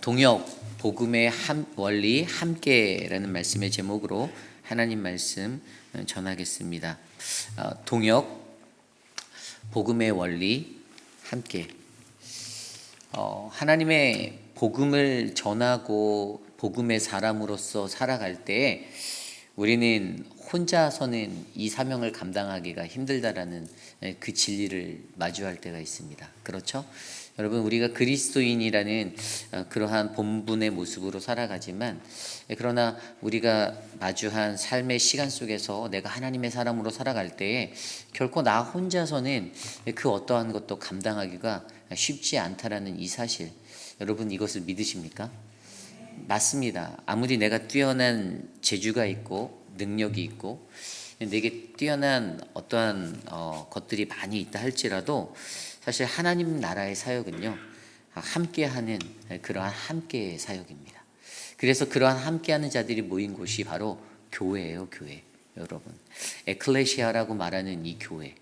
동역 복음의 원리 함께라는 말씀의 제목으로 하나님 말씀 전하겠습니다. 동역 복음의 원리 함께. 하나님의 복음을 전하고 복음의 사람으로서 살아갈 때 우리는 혼자서는 이 사명을 감당하기가 힘들다라는 그 진리를 마주할 때가 있습니다. 그렇죠? 여러분, 우리가 그리스도인이라는 그러한 본분의 모습으로 살아가지만, 그러나 우리가 마주한 삶의 시간 속에서 내가 하나님의 사람으로 살아갈 때에 결코 나 혼자서는 그 어떠한 것도 감당하기가 쉽지 않다라는 이 사실, 여러분 이것을 믿으십니까? 맞습니다. 아무리 내가 뛰어난 재주가 있고 능력이 있고 내게 뛰어난 어떠한 것들이 많이 있다 할지라도 사실 하나님 나라의 사역은요, 함께하는 그러한 함께의 사역입니다. 그래서 그러한 함께하는 자들이 모인 곳이 바로 교회예요. 교회. 여러분, 에클레시아라고 말하는 이 교회,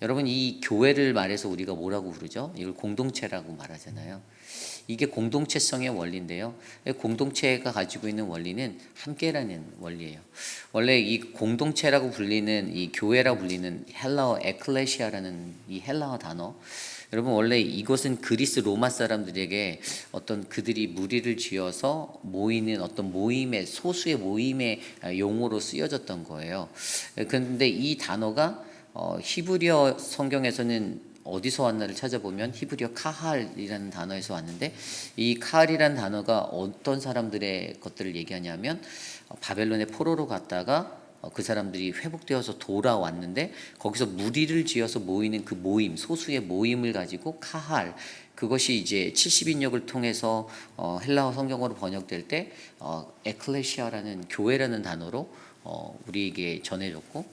여러분 이 교회를 말해서 우리가 뭐라고 부르죠? 이걸 공동체라고 말하잖아요. 이게 공동체성의 원리인데요, 공동체가 가지고 있는 원리는 함께라는 원리예요. 원래 이 공동체라고 불리는, 이 교회라고 불리는 헬라어 에클레시아라는 이 헬라어 단어, 여러분 원래 이것은 그리스 로마 사람들에게 어떤 그들이 무리를 지어서 모이는 어떤 모임의, 소수의 모임의 용어로 쓰여졌던 거예요. 그런데 이 단어가 히브리어 성경에서는 어디서 왔나를 찾아보면 히브리어 카할이라는 단어에서 왔는데, 이 카할이라는 단어가 어떤 사람들의 것들을 얘기하냐면 바벨론의 포로로 갔다가 그 사람들이 회복되어서 돌아왔는데 거기서 무리를 지어서 모이는 그 모임, 소수의 모임을 가지고 카할, 그것이 이제 70인역을 통해서 헬라어 성경어로 번역될 때 에클레시아라는 교회라는 단어로 우리에게 전해졌고,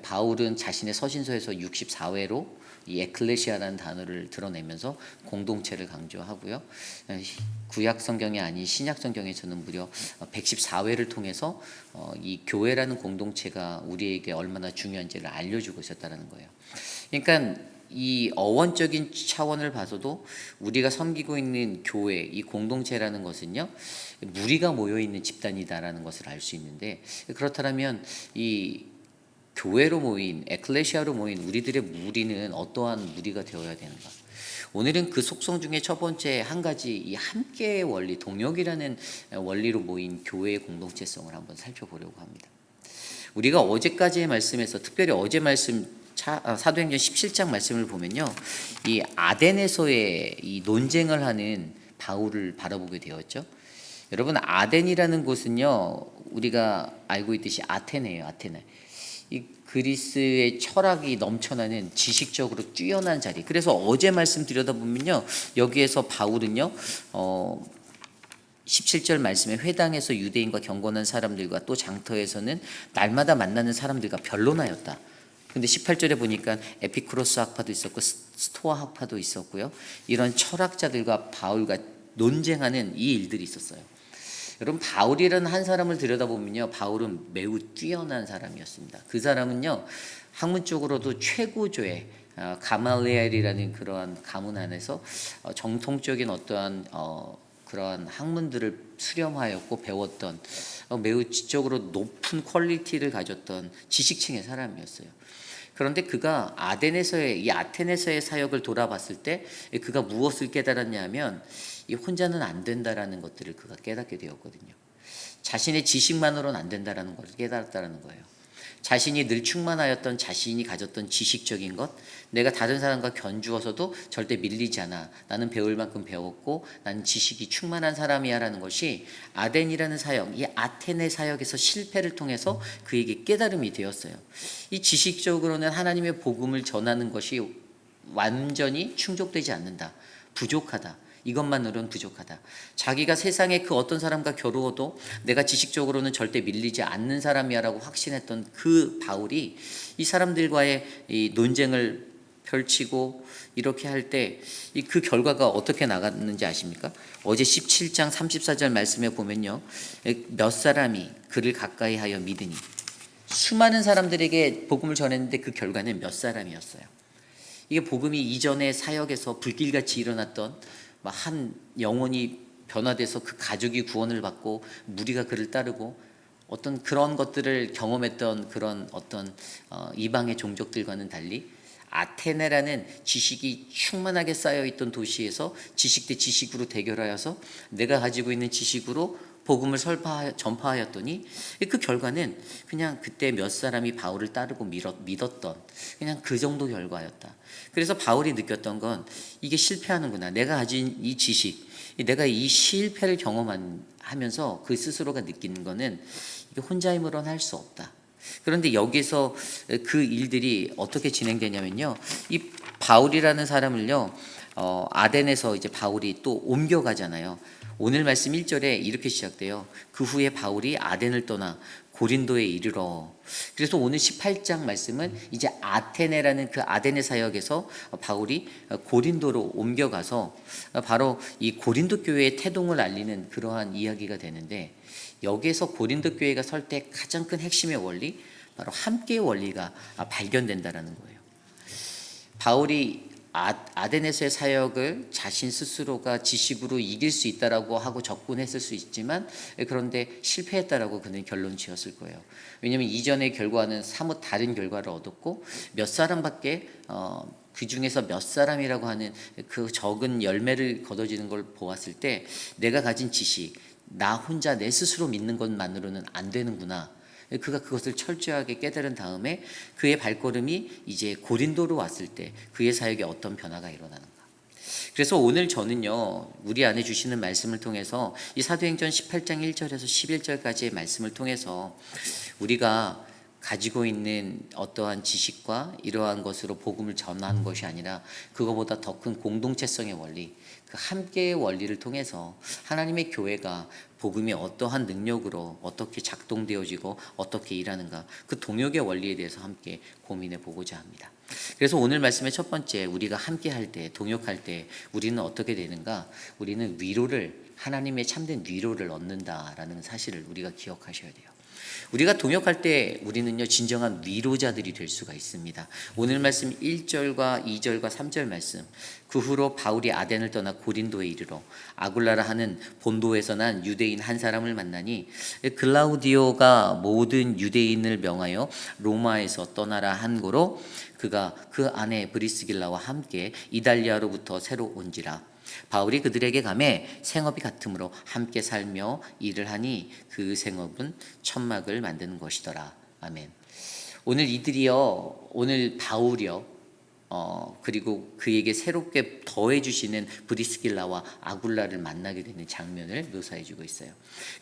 바울은 자신의 서신서에서 64회로 이 에클레시아라는 단어를 드러내면서 공동체를 강조하고요. 구약 성경이 아닌 신약 성경에서는 무려 114회를 통해서 이 교회라는 공동체가 우리에게 얼마나 중요한지를 알려주고 있었다는 거예요. 그러니까 이 어원적인 차원을 봐서도 우리가 섬기고 있는 교회, 이 공동체라는 것은요, 무리가 모여 있는 집단이다라는 것을 알 수 있는데, 그렇다면 이 교회로 모인, 에클레시아로 모인 우리들의 무리는 어떠한 무리가 되어야 되는가? 오늘은 그 속성 중에 첫 번째 한 가지, 이 함께의 원리, 동역이라는 원리로 모인 교회의 공동체성을 한번 살펴보려고 합니다. 우리가 어제까지의 말씀에서, 특별히 어제 말씀 사도행전 17장 말씀을 보면요, 이 아덴에서의 이 논쟁을 하는 바울을 바라보게 되었죠. 여러분, 아덴이라는 곳은요, 우리가 알고 있듯이 아테네예요. 아테네. 이 그리스의 철학이 넘쳐나는 지식적으로 뛰어난 자리. 그래서 어제 말씀 들여다보면요, 여기에서 바울은요 17절 말씀에 회당에서 유대인과 경건한 사람들과 또 장터에서는 날마다 만나는 사람들과 변론하였다. 근데 18절에 보니까 에피쿠로스 학파도 있었고 스토아 학파도 있었고요, 이런 철학자들과 바울과 논쟁하는 이 일들이 있었어요. 여러분, 바울이라는 한 사람을 들여다보면요, 바울은 매우 뛰어난 사람이었습니다. 그 사람은요, 학문적으로도 최고조의 가말리엘이라는 그러한 가문 안에서 정통적인 어떠한 그러한 학문들을 수렴하였고 배웠던 매우 지적으로 높은 퀄리티를 가졌던 지식층의 사람이었어요. 그런데 그가 이 아테네서의 사역을 돌아봤을 때 그가 무엇을 깨달았냐면, 이 혼자는 안 된다라는 것들을 그가 깨닫게 되었거든요. 자신의 지식만으로는 안 된다라는 것을 깨달았다라는 거예요. 자신이 늘 충만하였던, 자신이 가졌던 지식적인 것, 내가 다른 사람과 견주어서도 절대 밀리지 않아, 나는 배울 만큼 배웠고 나는 지식이 충만한 사람이야 라는 것이 아덴이라는 사역, 이 아테네 사역에서 실패를 통해서 그에게 깨달음이 되었어요. 이 지식적으로는 하나님의 복음을 전하는 것이 완전히 충족되지 않는다, 부족하다, 이것만으로는 부족하다. 자기가 세상에 그 어떤 사람과 겨루어도 내가 지식적으로는 절대 밀리지 않는 사람이야 라고 확신했던 그 바울이 이 사람들과의 이 논쟁을 펼치고 이렇게 할 때 그 결과가 어떻게 나갔는지 아십니까? 어제 17장 34절 말씀에 보면요, 몇 사람이 그를 가까이 하여 믿으니, 수많은 사람들에게 복음을 전했는데 그 결과는 몇 사람이었어요. 이게 복음이 이전의 사역에서 불길같이 일어났던 한 영혼이 변화돼서 그 가족이 구원을 받고 무리가 그를 따르고 어떤 그런 것들을 경험했던 그런 어떤 이방의 종족들과는 달리 아테네라는 지식이 충만하게 쌓여있던 도시에서 지식 대 지식으로 대결하여서 내가 가지고 있는 지식으로 복음을 전파하였더니 그 결과는 그냥 그때 몇 사람이 바울을 따르고 믿었던 그냥 그 정도 결과였다. 그래서 바울이 느꼈던 건 이게 실패하는구나. 내가 가진 이 지식, 내가 이 실패를 경험하면서 그 스스로가 느끼는 거는 이게 혼자 힘으로는 할 수 없다. 그런데 여기서 그 일들이 어떻게 진행되냐면요. 이 바울이라는 사람을요, 아덴에서 이제 바울이 또 옮겨가잖아요. 오늘 말씀 1절에 이렇게 시작돼요. 그 후에 바울이 아덴을 떠나 고린도에 이르러. 그래서 오늘 18장 말씀은 이제 아테네라는 그 아덴의 사역에서 바울이 고린도로 옮겨가서 바로 이 고린도 교회의 태동을 알리는 그러한 이야기가 되는데, 여기에서 고린도 교회가 설 때 가장 큰 핵심의 원리, 바로 함께의 원리가 발견된다라는 거예요. 바울이 아덴에서의 사역을 자신 스스로가 지식으로 이길 수 있다라고 하고 접근했을 수 있지만, 그런데 실패했다라고 그는 결론 지었을 거예요. 왜냐하면 이전의 결과는 사뭇 다른 결과를 얻었고, 몇 사람밖에 그 중에서 몇 사람이라고 하는 그 적은 열매를 거둬지는 걸 보았을 때 내가 가진 지식, 나 혼자 내 스스로 믿는 것만으로는 안 되는구나. 그가 그것을 철저하게 깨달은 다음에 그의 발걸음이 이제 고린도로 왔을 때 그의 사역에 어떤 변화가 일어나는가. 그래서 오늘 저는요, 우리 안에 주시는 말씀을 통해서 이 사도행전 18장 1절에서 11절까지의 말씀을 통해서 우리가 가지고 있는 어떠한 지식과 이러한 것으로 복음을 전하는 것이 아니라 그거보다 더 큰 공동체성의 원리, 그 함께의 원리를 통해서 하나님의 교회가 복음이 어떠한 능력으로 어떻게 작동되어지고 어떻게 일하는가, 그 동역의 원리에 대해서 함께 고민해 보고자 합니다. 그래서 오늘 말씀의 첫 번째, 우리가 함께 할 때, 동역할 때 우리는 어떻게 되는가? 우리는 위로를, 하나님의 참된 위로를 얻는다라는 사실을 우리가 기억하셔야 돼요. 우리가 동역할 때 우리는요, 진정한 위로자들이 될 수가 있습니다. 오늘 말씀 1절과 2절과 3절 말씀, 그 후로 바울이 아덴을 떠나 고린도에 이르러 아굴라라 하는 본도에서 난 유대인 한 사람을 만나니, 글라우디오가 모든 유대인을 명하여 로마에서 떠나라 한 고로 그가 그 아내 브리스길라와 함께 이달리아로부터 새로 온지라. 바울이 그들에게 가매 생업이 같으므로 함께 살며 일을 하니 그 생업은 천막을 만드는 것이더라. 아멘. 오늘 이들이요, 오늘 바울이요, 그리고 그에게 새롭게 더해 주시는 브리스길라와 아굴라를 만나게 되는 장면을 묘사해 주고 있어요.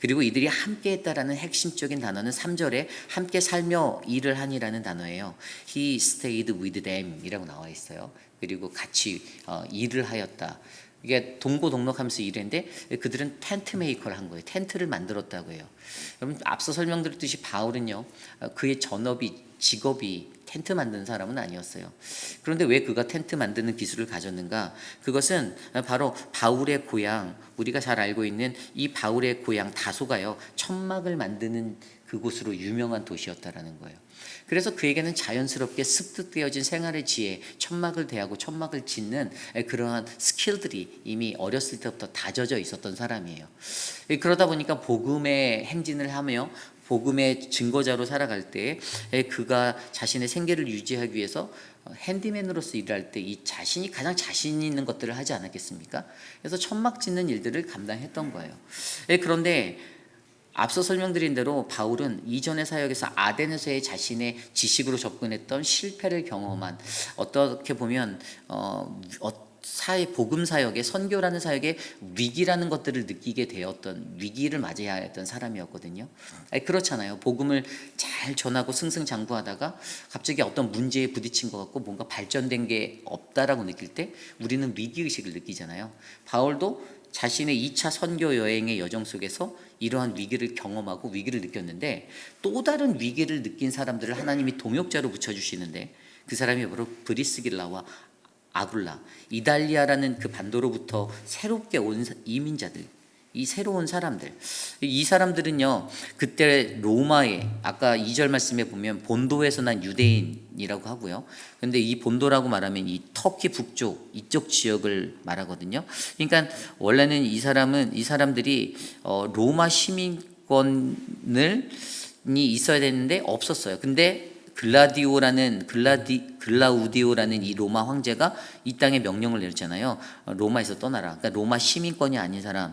그리고 이들이 함께 했다라는 핵심적인 단어는 3절에 함께 살며 일을 하니라는 단어예요. He stayed with them 이라고 나와 있어요. 그리고 같이 일을 하였다. 이게 동고동락하면서 일했는데 그들은 텐트 메이커를 한 거예요. 텐트를 만들었다고 해요. 여러분, 앞서 설명드렸듯이 바울은요, 그의 직업이 텐트 만드는 사람은 아니었어요. 그런데 왜 그가 텐트 만드는 기술을 가졌는가? 그것은 바로 바울의 고향, 우리가 잘 알고 있는 이 바울의 고향 다소가요, 천막을 만드는 그곳으로 유명한 도시였다라는 거예요. 그래서 그에게는 자연스럽게 습득되어진 생활의 지혜, 천막을 대하고 천막을 짓는 그러한 스킬들이 이미 어렸을 때부터 다져져 있었던 사람이에요. 그러다 보니까 복음의 행진을 하며 복음의 증거자로 살아갈 때 그가 자신의 생계를 유지하기 위해서 핸디맨으로서 일할 때 이 자신이 가장 자신 있는 것들을 하지 않았겠습니까? 그래서 천막 짓는 일들을 감당했던 거예요. 그런데 앞서 설명드린 대로 바울은 이전의 사역에서 아덴에서의 자신의 지식으로 접근했던 실패를 경험한, 어떻게 보면 복음 사역의, 선교라는 사역의 위기라는 것들을 느끼게 되었던, 위기를 맞이해야 했던 사람이었거든요. 그렇잖아요. 복음을 잘 전하고 승승장구하다가 갑자기 어떤 문제에 부딪힌 것 같고 뭔가 발전된 게 없다라고 느낄 때 우리는 위기의식을 느끼잖아요. 바울도 자신의 2차 선교 여행의 여정 속에서 이러한 위기를 경험하고 위기를 느꼈는데, 또 다른 위기를 느낀 사람들을 하나님이 동역자로 붙여주시는데, 그 사람이 바로 브리스길라와 아굴라, 이달리아라는 그 반도로부터 새롭게 온 이민자들, 이 새로운 사람들, 이 사람들은요 그때 로마에 아까 2절 말씀에 보면 본도에서 난 유대인이라고 하고요. 근데 이 본도라고 말하면 이 터키 북쪽 이쪽 지역을 말하거든요. 그러니까 원래는 이 사람들이 로마 시민권을 이 있어야 되는데 없었어요. 근데 글라우디오라는 이 로마 황제가 이 땅에 명령을 내렸잖아요. 로마에서 떠나라. 그러니까 로마 시민권이 아닌 사람,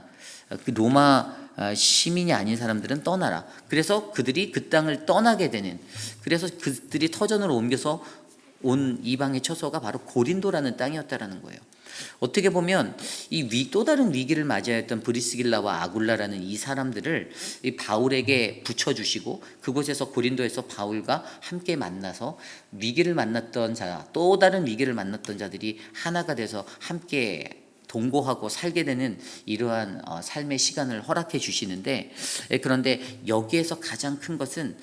그 로마 시민이 아닌 사람들은 떠나라. 그래서 그들이 그 땅을 떠나게 되는, 그래서 그들이 터전으로 옮겨서 온 이방의 처소가 바로 고린도라는 땅이었다라는 거예요. 어떻게 보면 또 다른 위기를 맞이했던 브리스길라와 아굴라라는 이 사람들을 이 바울에게 붙여주시고 그곳에서 고린도에서 바울과 함께 만나서 위기를 만났던 자, 또 다른 위기를 만났던 자들이 하나가 돼서 함께 동거하고 살게 되는 이러한 삶의 시간을 허락해 주시는데, 그런데 여기에서 가장 큰 것은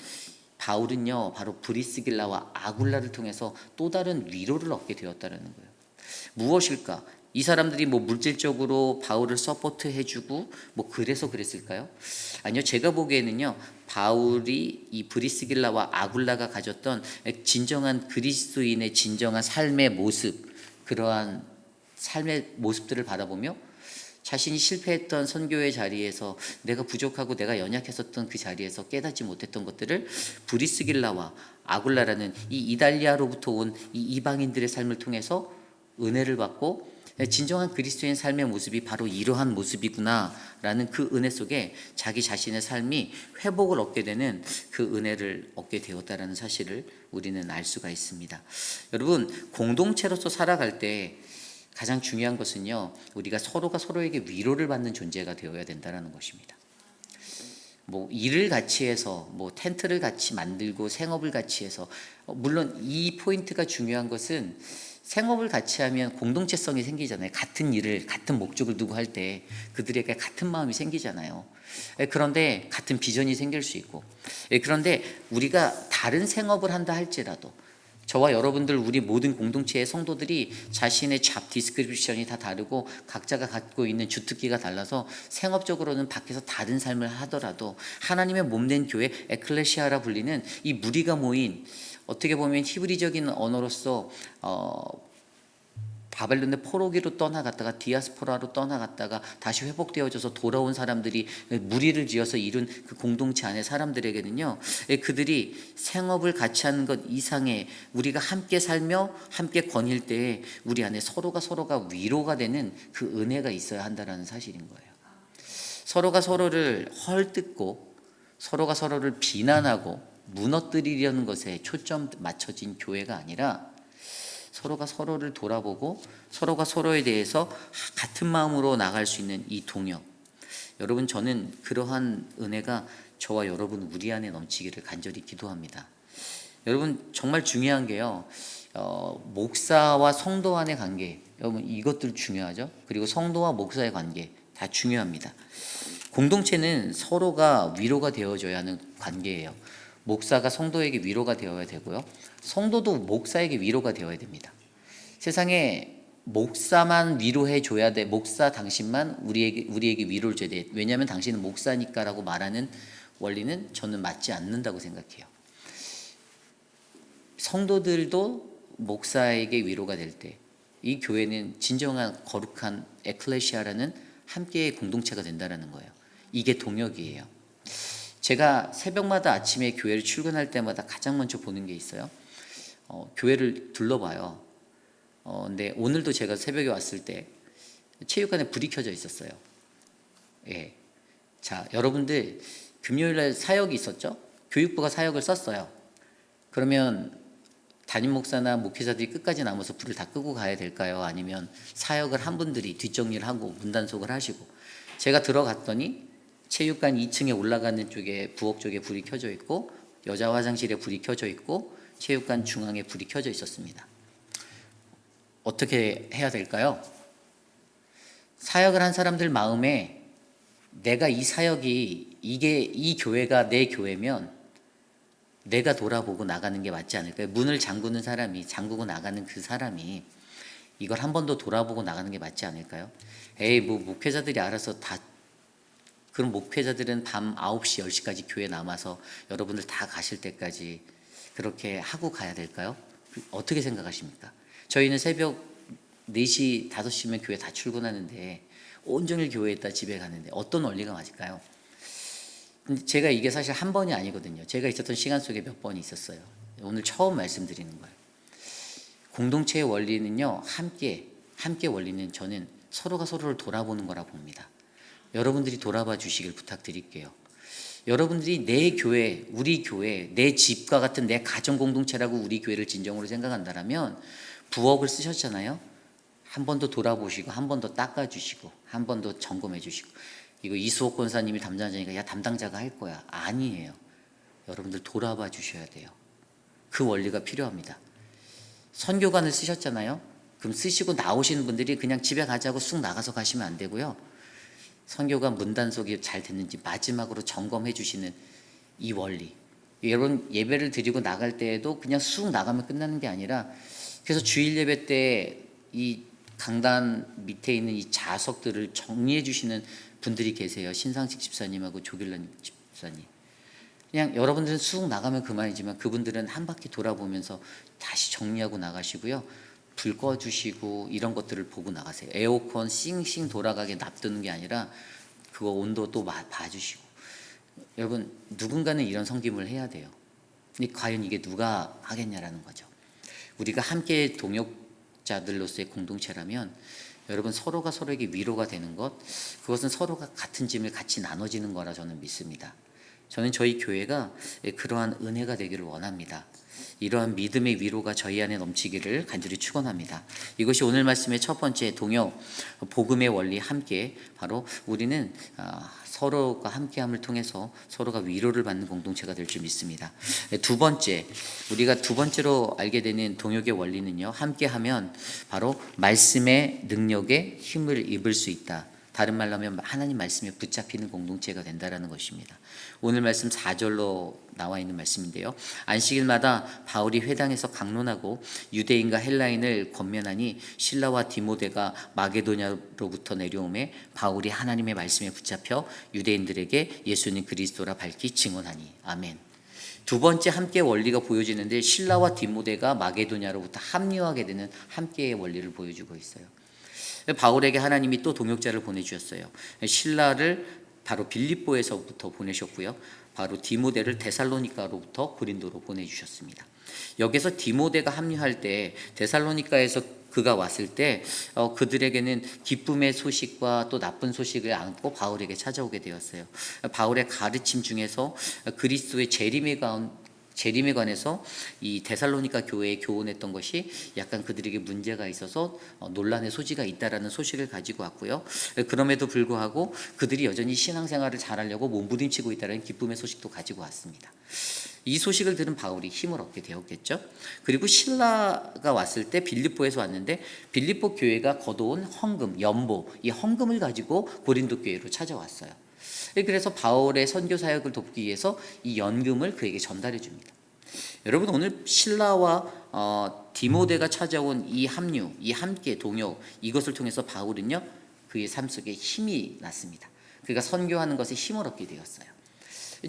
바울은요 바로 브리스길라와 아굴라를 통해서 또 다른 위로를 얻게 되었다는 거예요. 무엇일까? 이 사람들이 뭐 물질적으로 바울을 서포트해주고 뭐 그래서 그랬을까요? 아니요, 제가 보기에는요 바울이 이 브리스길라와 아굴라가 가졌던 진정한 그리스도인의 진정한 삶의 모습, 그러한 삶의 모습들을 바라보며 자신이 실패했던 선교의 자리에서 내가 부족하고 내가 연약했었던 그 자리에서 깨닫지 못했던 것들을 브리스길라와 아굴라라는 이 이달리아로부터 온 이 이방인들의 삶을 통해서 은혜를 받고 진정한 그리스도인 삶의 모습이 바로 이러한 모습이구나라는 그 은혜 속에 자기 자신의 삶이 회복을 얻게 되는 그 은혜를 얻게 되었다라는 사실을 우리는 알 수가 있습니다. 여러분, 공동체로서 살아갈 때 가장 중요한 것은요 우리가 서로가 서로에게 위로를 받는 존재가 되어야 된다는 것입니다. 뭐 일을 같이 해서 뭐 텐트를 같이 만들고 생업을 같이 해서 물론 이 포인트가 중요한 것은 생업을 같이 하면 공동체성이 생기잖아요. 같은 일을 같은 목적을 두고 할 때 그들에게 같은 마음이 생기잖아요. 그런데 같은 비전이 생길 수 있고, 그런데 우리가 다른 생업을 한다 할지라도 저와 여러분들 우리 모든 공동체의 성도들이 자신의 잡 디스크립션이 다 다르고 각자가 갖고 있는 주특기가 달라서 생업적으로는 밖에서 다른 삶을 하더라도 하나님의 몸된 교회 에클레시아라 불리는 이 무리가 모인, 어떻게 보면 히브리적인 언어로서 바벨론의 포로기로 떠나갔다가 디아스포라로 떠나갔다가 다시 회복되어져서 돌아온 사람들이 무리를 지어서 이룬 그 공동체 안의 사람들에게는요 그들이 생업을 같이 하는 것 이상의 우리가 함께 살며 함께 거닐 때 우리 안에 서로가 위로가 되는 그 은혜가 있어야 한다는 사실인 거예요. 서로가 서로를 헐뜯고 서로가 서로를 비난하고 무너뜨리려는 것에 초점 맞춰진 교회가 아니라 서로가 서로를 돌아보고 서로가 서로에 대해서 같은 마음으로 나갈 수 있는 이 동역, 여러분 저는 그러한 은혜가 저와 여러분 우리 안에 넘치기를 간절히 기도합니다. 여러분 정말 중요한 게요 목사와 성도 간의 관계, 여러분 이것들 중요하죠. 그리고 성도와 목사의 관계 다 중요합니다. 공동체는 서로가 위로가 되어줘야 하는 관계예요. 목사가 성도에게 위로가 되어야 되고요 성도도 목사에게 위로가 되어야 됩니다. 세상에 목사만 위로해 줘야 돼, 목사 당신만 우리에게 위로를 줘야 돼, 왜냐하면 당신은 목사니까 라고 말하는 원리는 저는 맞지 않는다고 생각해요. 성도들도 목사에게 위로가 될 때 이 교회는 진정한 거룩한 에클레시아라는 함께의 공동체가 된다는 거예요. 이게 동역이에요. 제가 새벽마다 아침에 교회를 출근할 때마다 가장 먼저 보는 게 있어요. 교회를 둘러봐요. 근데 오늘도 제가 새벽에 왔을 때 체육관에 불이 켜져 있었어요. 예. 자, 여러분들 금요일날 사역이 있었죠? 교육부가 사역을 썼어요. 그러면 담임 목사나 목회자들이 끝까지 남아서 불을 다 끄고 가야 될까요? 아니면 사역을 한 분들이 뒷정리를 하고 문단속을 하시고, 제가 들어갔더니 체육관 2층에 올라가는 쪽에 부엌 쪽에 불이 켜져 있고 여자 화장실에 불이 켜져 있고 체육관 중앙에 불이 켜져 있었습니다. 어떻게 해야 될까요? 사역을 한 사람들 마음에 내가 이 사역이 이 교회가 내 교회면 내가 돌아보고 나가는 게 맞지 않을까요? 문을 잠그고 나가는 그 사람이 이걸 한 번 더 돌아보고 나가는 게 맞지 않을까요? 에이 뭐 목회자들이 알아서 다 그럼 목회자들은 밤 9시, 10시까지 교회 남아서 여러분들 다 가실 때까지 그렇게 하고 가야 될까요? 어떻게 생각하십니까? 저희는 새벽 4시, 5시면 교회 다 출근하는데 온종일 교회에 있다 집에 가는데 어떤 원리가 맞을까요? 근데 제가 이게 사실 한 번이 아니거든요. 제가 있었던 시간 속에 몇 번이 있었어요. 오늘 처음 말씀드리는 거예요. 공동체의 원리는요, 함께 원리는 저는 서로가 서로를 돌아보는 거라 봅니다. 여러분들이 돌아봐 주시길 부탁드릴게요. 여러분들이 내 교회, 우리 교회, 내 집과 같은 내 가정 공동체라고 우리 교회를 진정으로 생각한다면 부엌을 쓰셨잖아요. 한 번 더 돌아보시고, 한 번 더 닦아주시고, 한 번 더 점검해 주시고. 이거 이수옥 권사님이 담당자니까 야 담당자가 할 거야. 아니에요. 여러분들 돌아봐 주셔야 돼요. 그 원리가 필요합니다. 선교관을 쓰셨잖아요. 그럼 쓰시고 나오시는 분들이 그냥 집에 가자고 쑥 나가서 가시면 안 되고요. 선교관 문단속이 잘 됐는지 마지막으로 점검해 주시는 이 원리. 여러분 예배를 드리고 나갈 때에도 그냥 쑥 나가면 끝나는 게 아니라, 그래서 주일 예배 때 이 강단 밑에 있는 이 자석들을 정리해 주시는 분들이 계세요. 신상식 집사님하고 조길란 집사님. 그냥 여러분들은 쑥 나가면 그만이지만 그분들은 한 바퀴 돌아보면서 다시 정리하고 나가시고요. 불 꺼주시고 이런 것들을 보고 나가세요. 에어컨 싱싱 돌아가게 놔두는 게 아니라 그거 온도 또 봐주시고. 여러분 누군가는 이런 섬김을 해야 돼요. 근데 과연 이게 누가 하겠냐라는 거죠. 우리가 함께 동역자들로서의 공동체라면 여러분 서로가 서로에게 위로가 되는 것, 그것은 서로가 같은 짐을 같이 나눠지는 거라 저는 믿습니다. 저는 저희 교회가 그러한 은혜가 되기를 원합니다. 이러한 믿음의 위로가 저희 안에 넘치기를 간절히 축원합니다. 이것이 오늘 말씀의 첫 번째 동역 복음의 원리 함께, 바로 우리는 서로가 함께함을 통해서 서로가 위로를 받는 공동체가 될 줄 믿습니다. 두 번째, 우리가 두 번째로 알게 되는 동역의 원리는요, 함께하면 바로 말씀의 능력에 힘을 입을 수 있다. 다른 말로 하면 하나님 말씀에 붙잡히는 공동체가 된다라는 것입니다. 오늘 말씀 4절로 나와 있는 말씀인데요. 안식일마다 바울이 회당에서 강론하고 유대인과 헬라인을 권면하니 실라와 디모데가 마게도냐로부터 내려오매 바울이 하나님의 말씀에 붙잡혀 유대인들에게 예수님 그리스도라 밝히 증언하니. 아멘. 두 번째 함께 원리가 보여지는데, 실라와 디모데가 마게도냐로부터 합류하게 되는 함께의 원리를 보여주고 있어요. 바울에게 하나님이 또 동역자를 보내주셨어요. 실라를 바로 빌립보에서부터 보내셨고요. 바로 디모데를 데살로니가로부터 고린도로 보내주셨습니다. 여기서 디모데가 합류할 때 데살로니가에서 그가 왔을 때 그들에게는 기쁨의 소식과 또 나쁜 소식을 안고 바울에게 찾아오게 되었어요. 바울의 가르침 중에서 그리스도의 재림에 관해서 이 데살로니가 교회에 교훈했던 것이 약간 그들에게 문제가 있어서 논란의 소지가 있다라는 소식을 가지고 왔고요. 그럼에도 불구하고 그들이 여전히 신앙생활을 잘하려고 몸부림치고 있다는 기쁨의 소식도 가지고 왔습니다. 이 소식을 들은 바울이 힘을 얻게 되었겠죠. 그리고 실라가 왔을 때 빌립보에서 왔는데, 빌립보 교회가 거둬온 헌금, 연보, 이 헌금을 가지고 고린도 교회로 찾아왔어요. 그래서 바울의 선교 사역을 돕기 위해서 이 연금을 그에게 전달해 줍니다. 여러분 오늘 실라와 디모데가 찾아온 이 합류, 이 함께 동역, 이것을 통해서 바울은요 그의 삶 속에 힘이 났습니다. 그가 선교하는 것에 힘을 얻게 되었어요.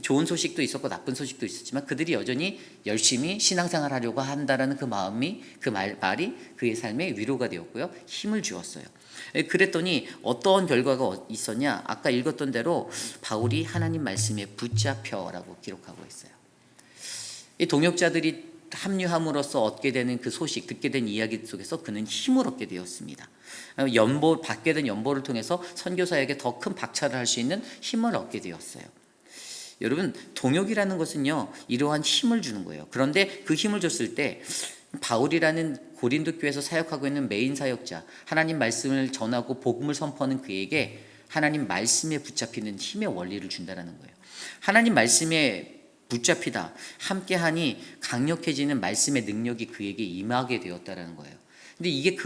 좋은 소식도 있었고 나쁜 소식도 있었지만 그들이 여전히 열심히 신앙생활 하려고 한다라는 그 마음이, 그 말이 그의 삶에 위로가 되었고요, 힘을 주었어요. 그랬더니 어떤 결과가 있었냐? 아까 읽었던 대로 바울이 하나님 말씀에 붙잡혀라고 기록하고 있어요. 이 동역자들이 합류함으로써 얻게 되는 그 소식, 듣게 된 이야기 속에서 그는 힘을 얻게 되었습니다. 받게 된 연보를 통해서 선교사에게 더 큰 박차를 할 수 있는 힘을 얻게 되었어요. 여러분 동역이라는 것은요 이러한 힘을 주는 거예요. 그런데 그 힘을 줬을 때 바울이라는 고린도 교회에서 사역하고 있는 메인 사역자, 하나님 말씀을 전하고 복음을 선포하는 그에게 하나님 말씀에 붙잡히는 힘의 원리를 준다라는 거예요. 하나님 말씀에 붙잡히다, 함께하니 강력해지는 말씀의 능력이 그에게 임하게 되었다라는 거예요. 근데 이게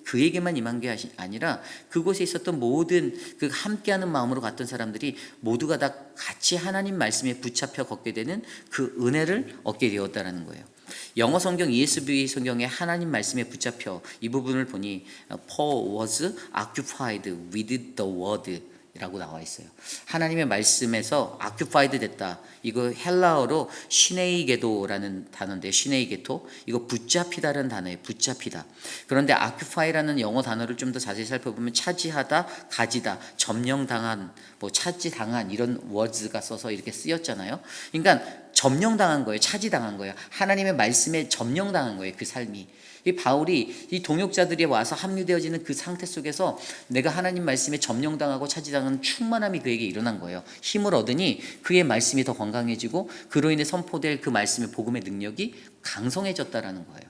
그에게만 임한 게 아니라 그곳에 있었던 모든 그 함께하는 마음으로 갔던 사람들이 모두가 다 같이 하나님 말씀에 붙잡혀 걷게 되는 그 은혜를 얻게 되었다라는 거예요. 영어 성경 ESV 성경에 하나님 말씀에 붙잡혀 이 부분을 보니 Paul was occupied with the word, 라고 나와 있어요. 하나님의 말씀에서 occupied 됐다. 이거 헬라어로 시네이게도라는 단어인데, 시네이게토, 이거 붙잡히다라는 단어예요. 붙잡히다. 그런데 occupy라는 영어 단어를 좀 더 자세히 살펴보면 차지하다, 가지다, 점령당한, 뭐 차지당한 이런 워즈가 써서 이렇게 쓰였잖아요. 그러니까 점령당한 거예요. 차지당한 거예요. 하나님의 말씀에 점령당한 거예요. 그 삶이. 이 바울이 이 동역자들이 와서 합류되어지는 그 상태 속에서 내가 하나님 말씀에 점령당하고 차지당하는 충만함이 그에게 일어난 거예요. 힘을 얻으니 그의 말씀이 더 건강해지고 그로 인해 선포될 그 말씀의 복음의 능력이 강성해졌다라는 거예요.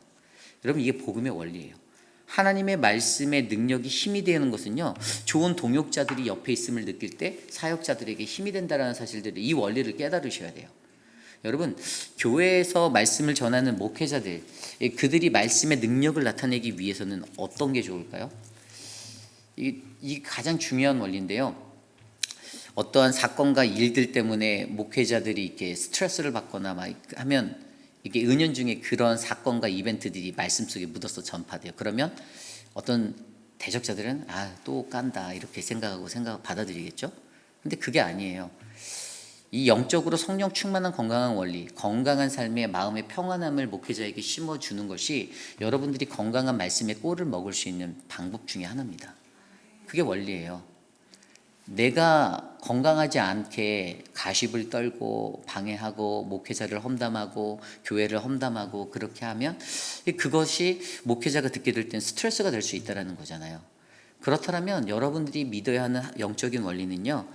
여러분, 이게 복음의 원리예요. 하나님의 말씀의 능력이 힘이 되는 것은요, 좋은 동역자들이 옆에 있음을 느낄 때 사역자들에게 힘이 된다는 사실들을, 이 원리를 깨달으셔야 돼요. 여러분, 교회에서 말씀을 전하는 목회자들, 그들이 말씀의 능력을 나타내기 위해서는 어떤 게 좋을까요? 이 가장 중요한 원리인데요. 어떠한 사건과 일들 때문에 목회자들이 이렇게 스트레스를 받거나 막 하면 이게 은연중에 그런 사건과 이벤트들이 말씀 속에 묻어서 전파돼요. 그러면 어떤 대적자들은 또 깐다 이렇게 생각하고 받아들이겠죠. 근데 그게 아니에요. 이 영적으로 성령 충만한 건강한 원리, 건강한 삶의 마음의 평안함을 목회자에게 심어주는 것이 여러분들이 건강한 말씀의 꼴을 먹을 수 있는 방법 중에 하나입니다. 그게 원리예요. 내가 건강하지 않게 가십을 떨고 방해하고 목회자를 험담하고 교회를 험담하고 그렇게 하면 그것이 목회자가 듣게 될 땐 스트레스가 될 수 있다는 거잖아요. 그렇다면 여러분들이 믿어야 하는 영적인 원리는요,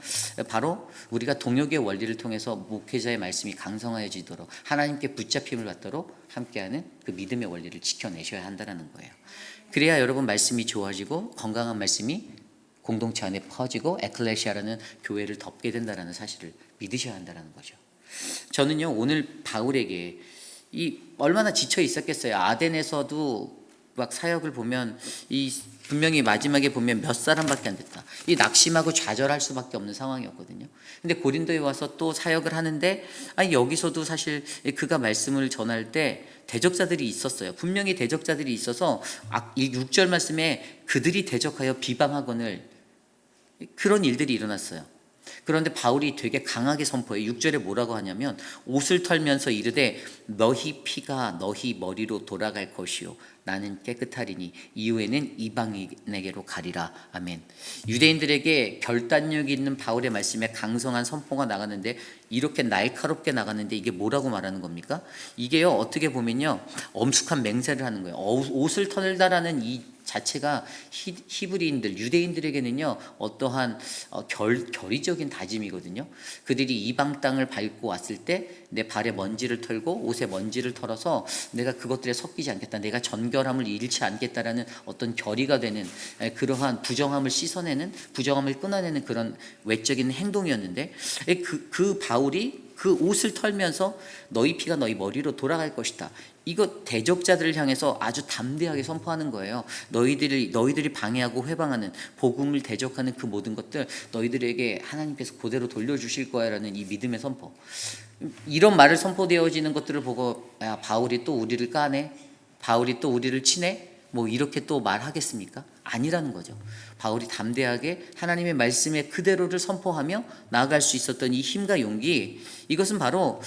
바로 우리가 동역의 원리를 통해서 목회자의 말씀이 강성해지도록 하나님께 붙잡힘을 받도록 함께하는 그 믿음의 원리를 지켜내셔야 한다는 거예요. 그래야 여러분 말씀이 좋아지고 건강한 말씀이 공동체 안에 퍼지고 에클레시아라는 교회를 덮게 된다는 사실을 믿으셔야 한다는 거죠. 저는요, 오늘 바울에게 얼마나 지쳐 있었겠어요. 아덴에서도 막 사역을 보면 분명히 마지막에 보면 몇 사람밖에 안 됐다. 낙심하고 좌절할 수밖에 없는 상황이었거든요. 근데 고린도에 와서 또 사역을 하는데 여기서도 사실 그가 말씀을 전할 때 대적자들이 있었어요. 분명히 대적자들이 있어서 이 6절 말씀에 그들이 대적하여 비방하거늘 그런 일들이 일어났어요. 그런데 바울이 되게 강하게 선포해요. 6절에 뭐라고 하냐면 옷을 털면서 이르되 너희 피가 너희 머리로 돌아갈 것이요 나는 깨끗하리니 이후에는 이방인에게로 가리라. 아멘. 유대인들에게 결단력 있는 바울의 말씀에 강성한 선포가 나갔는데 이렇게 날카롭게 나갔는데 이게 뭐라고 말하는 겁니까? 이게요, 어떻게 보면요, 엄숙한 맹세를 하는 거예요. 옷을 털다라는 이 자체가 히브리인들, 유대인들에게는요, 어떠한 결의적인 다짐이거든요. 그들이 이방 땅을 밟고 왔을 때 내 발에 먼지를 털고 옷에 먼지를 털어서 내가 그것들에 섞이지 않겠다, 내가 전결함을 잃지 않겠다라는 어떤 결의가 되는 그러한 부정함을 씻어내는, 부정함을 끊어내는 그런 외적인 행동이었는데 그 바울이 그 옷을 털면서 너희 피가 너희 머리로 돌아갈 것이다. 이거 대적자들을 향해서 아주 담대하게 선포하는 거예요. 너희들이 방해하고 회방하는 복음을 대적하는 그 모든 것들 너희들에게 하나님께서 그대로 돌려주실 거야라는 이 믿음의 선포. 이런 말을 선포되어지는 것들을 보고 바울이 또 우리를 까네? 바울이 또 우리를 치네? 뭐 이렇게 또 말하겠습니까? 아니라는 거죠. 바울이 담대하게 하나님의 말씀의 그대로를 선포하며 나아갈 수 있었던 이 힘과 용기, 이것은 바로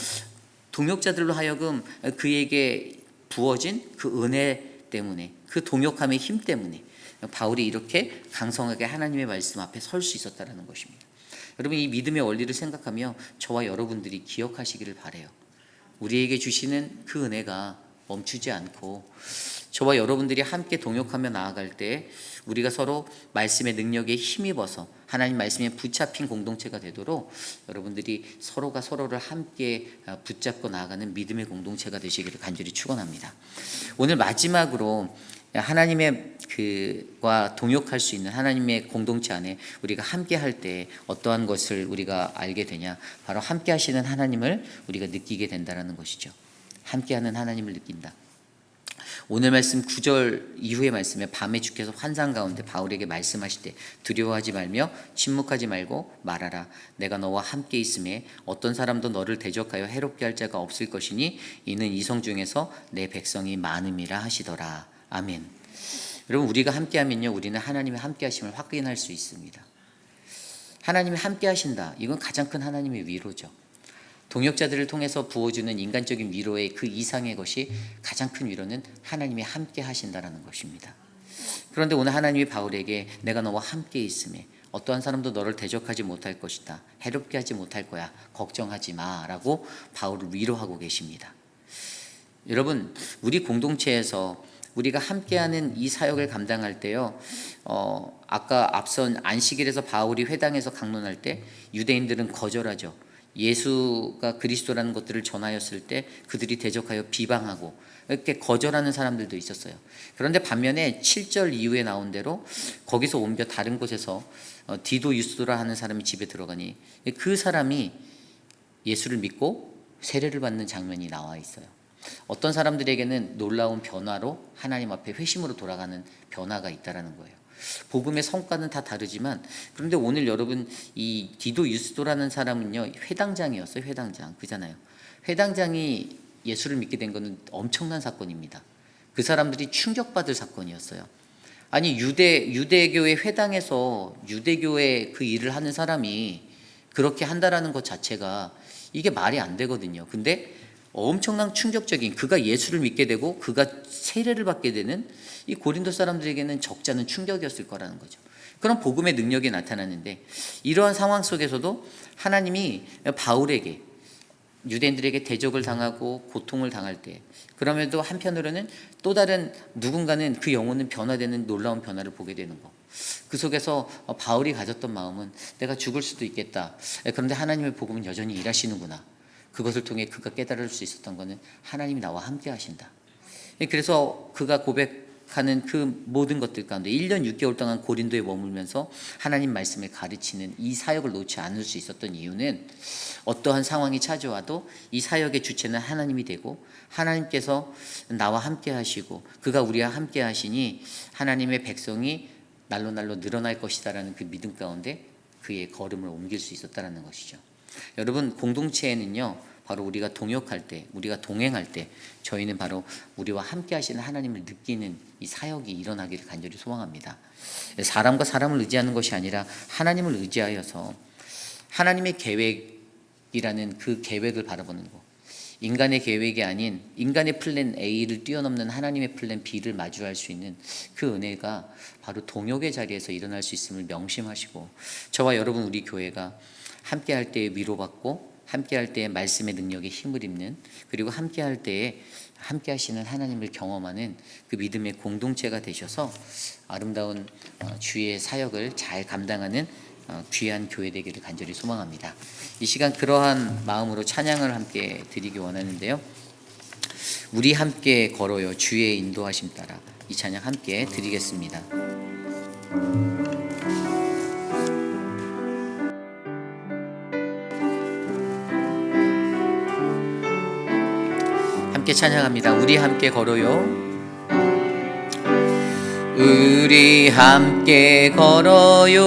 동역자들로 하여금 그에게 부어진 그 은혜 때문에, 그 동역함의 힘 때문에 바울이 이렇게 강성하게 하나님의 말씀 앞에 설 수 있었다는 것입니다. 여러분, 이 믿음의 원리를 생각하며 저와 여러분들이 기억하시기를 바라요. 우리에게 주시는 그 은혜가 멈추지 않고 저와 여러분들이 함께 동역하며 나아갈 때 우리가 서로 말씀의 능력에 힘입어서 하나님 말씀에 붙잡힌 공동체가 되도록 여러분들이 서로가 서로를 함께 붙잡고 나아가는 믿음의 공동체가 되시기를 간절히 축원합니다. 오늘 마지막으로 하나님의 그와 동역할 수 있는 하나님의 공동체 안에 우리가 함께 할 때 어떠한 것을 우리가 알게 되냐? 바로 함께 하시는 하나님을 우리가 느끼게 된다는 것이죠. 함께하는 하나님을 느낀다. 오늘 말씀 9절 이후의 말씀에 밤에 주께서 환상 가운데 바울에게 말씀하실 때 두려워하지 말며 침묵하지 말고 말하라. 내가 너와 함께 있음에 어떤 사람도 너를 대적하여 해롭게 할 자가 없을 것이니 이는 이성 중에서 내 백성이 많음이라 하시더라. 아멘. 여러분, 우리가 함께하면요, 우리는 하나님의 함께하심을 확인할 수 있습니다. 하나님이 함께 하신다. 이건 가장 큰 하나님의 위로죠. 동역자들을 통해서 부어주는 인간적인 위로의 그 이상의 것이 가장 큰 위로는 하나님이 함께 하신다라는 것입니다. 그런데 오늘 하나님이 바울에게 내가 너와 함께 있음에 어떠한 사람도 너를 대적하지 못할 것이다. 해롭게 하지 못할 거야. 걱정하지 마라고 바울을 위로하고 계십니다. 여러분, 우리 공동체에서 우리가 함께하는 이 사역을 감당할 때요, 아까 앞선 안식일에서 바울이 회당에서 강론할 때 유대인들은 거절하죠. 예수가 그리스도라는 것들을 전하였을 때 그들이 대적하여 비방하고 이렇게 거절하는 사람들도 있었어요. 그런데 반면에 7절 이후에 나온 대로 거기서 옮겨 다른 곳에서 디도 유스도라 하는 사람이 집에 들어가니 그 사람이 예수를 믿고 세례를 받는 장면이 나와 있어요. 어떤 사람들에게는 놀라운 변화로 하나님 앞에 회심으로 돌아가는 변화가 있다라는 거예요. 복음의 성과는 다 다르지만, 그런데 오늘 여러분 이 디도 유스도라는 사람은요, 회당장이었어요. 회당장, 그잖아요. 회당장이 예수를 믿게 된 것은 엄청난 사건입니다. 그 사람들이 충격받을 사건이었어요. 아니 유대교의 회당에서 유대교의 그 일을 하는 사람이 그렇게 한다라는 것 자체가 이게 말이 안 되거든요. 근데 엄청난 충격적인, 그가 예수를 믿게 되고 그가 세례를 받게 되는 이 고린도 사람들에게는 적지 않은 충격이었을 거라는 거죠. 그런 복음의 능력이 나타났는데, 이러한 상황 속에서도 하나님이 바울에게, 유대인들에게 대적을 당하고 고통을 당할 때, 그럼에도 한편으로는 또 다른 누군가는 그 영혼은 변화되는 놀라운 변화를 보게 되는 거. 그 속에서 바울이 가졌던 마음은 내가 죽을 수도 있겠다. 그런데 하나님의 복음은 여전히 일하시는구나. 그것을 통해 그가 깨달을 수 있었던 것은 하나님이 나와 함께 하신다. 그래서 그가 고백하는 그 모든 것들 가운데 1년 6개월 동안 고린도에 머물면서 하나님 말씀을 가르치는 이 사역을 놓지 않을 수 있었던 이유는, 어떠한 상황이 찾아와도 이 사역의 주체는 하나님이 되고 하나님께서 나와 함께 하시고 그가 우리와 함께 하시니 하나님의 백성이 날로 늘어날 것이다라는 그 믿음 가운데 그의 걸음을 옮길 수 있었다는 것이죠. 여러분, 공동체에는요, 바로 우리가 동역할 때, 우리가 동행할 때 저희는 바로 우리와 함께 하시는 하나님을 느끼는 이 사역이 일어나기를 간절히 소망합니다. 사람과 사람을 의지하는 것이 아니라 하나님을 의지하여서 하나님의 계획이라는 그 계획을 바라보는 것, 인간의 계획이 아닌 인간의 플랜 A를 뛰어넘는 하나님의 플랜 B를 마주할 수 있는 그 은혜가 바로 동역의 자리에서 일어날 수 있음을 명심하시고, 저와 여러분 우리 교회가 함께 할 때에 위로받고 함께 할 때에 말씀의 능력에 힘을 입는, 그리고 함께 할 때에 함께 하시는 하나님을 경험하는 그 믿음의 공동체가 되셔서 아름다운 주의 사역을 잘 감당하는 귀한 교회 되기를 간절히 소망합니다. 이 시간 그러한 마음으로 찬양을 함께 드리기 원하는데요, 우리 함께 걸어요 주의 인도하심 따라, 이 찬양 함께 드리겠습니다. 함께 찬양합니다. 우리 함께 걸어요. 우리 함께 걸어요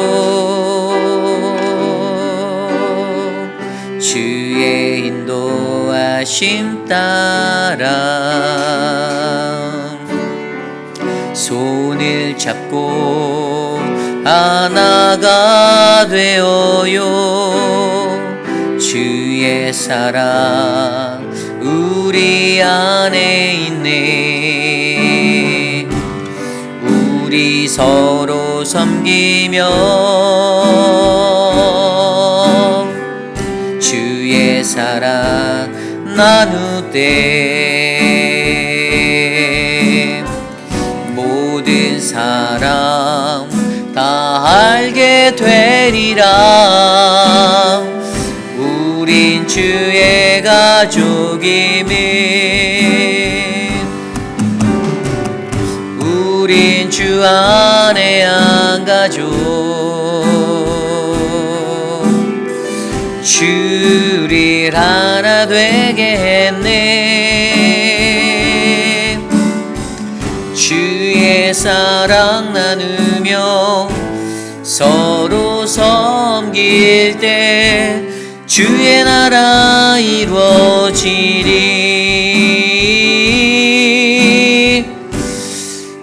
주의 인도하심 따라, 손을 잡고 하나가 되어요 주의 사랑 우리 안에 있네. 우리 서로 섬기며 주의 사랑 나누되 모든 사람 다 알게 되리라. 우린 주의 가족임을, 우린 주 안에 한 가족, 주를 하나 되게 했네. 주의 사랑 나누며 서로 섬길 때 주의 나라 이루어지리.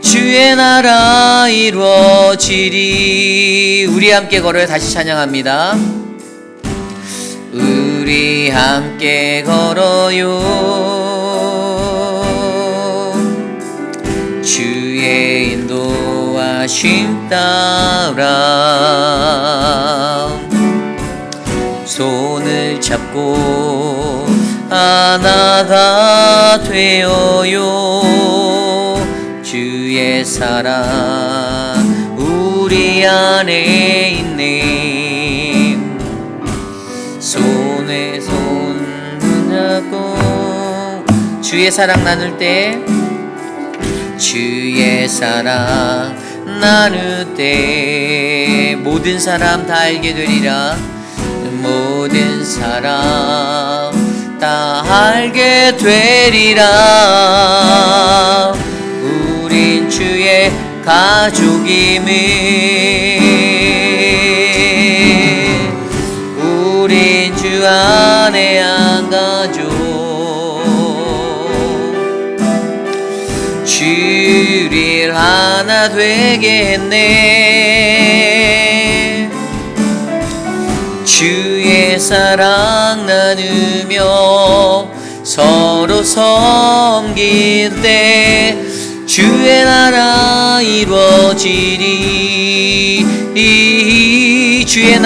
주의 주의 나라 이루어지리. 우리 함께 걸어요. 다시 찬양합니다. 우리 함께 걸어요. 주의 인도하심 따라 손을 잡고 하나가 되어요. 주의 사랑 우리 안에 있네. 손에 손 잡고 주의 사랑 나눌 때, 주의 사랑 나눌 때 모든 사람 다 알게 되리라. 모든 사람 다 알게 되리라. 우린 주의 가족임을, 우린 주 안에 한 가족. 주를 하나 되게 했네. 주의 사랑 나누며 서로 섬길 때 주의 나라 이루어지리. 주의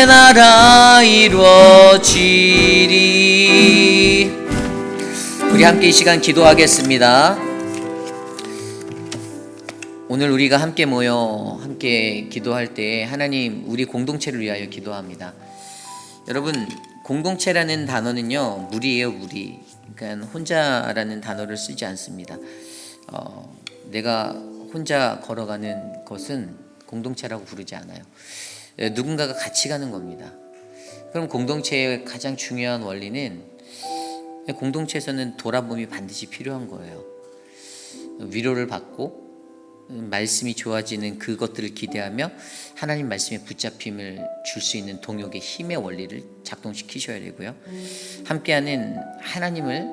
나라 이루어지리. 우리 함께 이 시간 기도하겠습니다. 오늘 우리가 함께 모여 함께 기도할 때 하나님 우리 공동체를 위하여 기도합니다. 여러분, 공동체라는 단어는요 무리예요, 무리. 그러니까 혼자라는 단어를 쓰지 않습니다. 내가 혼자 걸어가는 것은 공동체라고 부르지 않아요. 누군가가 같이 가는 겁니다. 그럼 공동체의 가장 중요한 원리는, 공동체에서는 돌아봄이 반드시 필요한 거예요. 위로를 받고 말씀이 좋아지는 그것들을 기대하며 하나님 말씀에 붙잡힘을 줄 수 있는 동역의 힘의 원리를 작동시키셔야 되고요. 함께하는 하나님을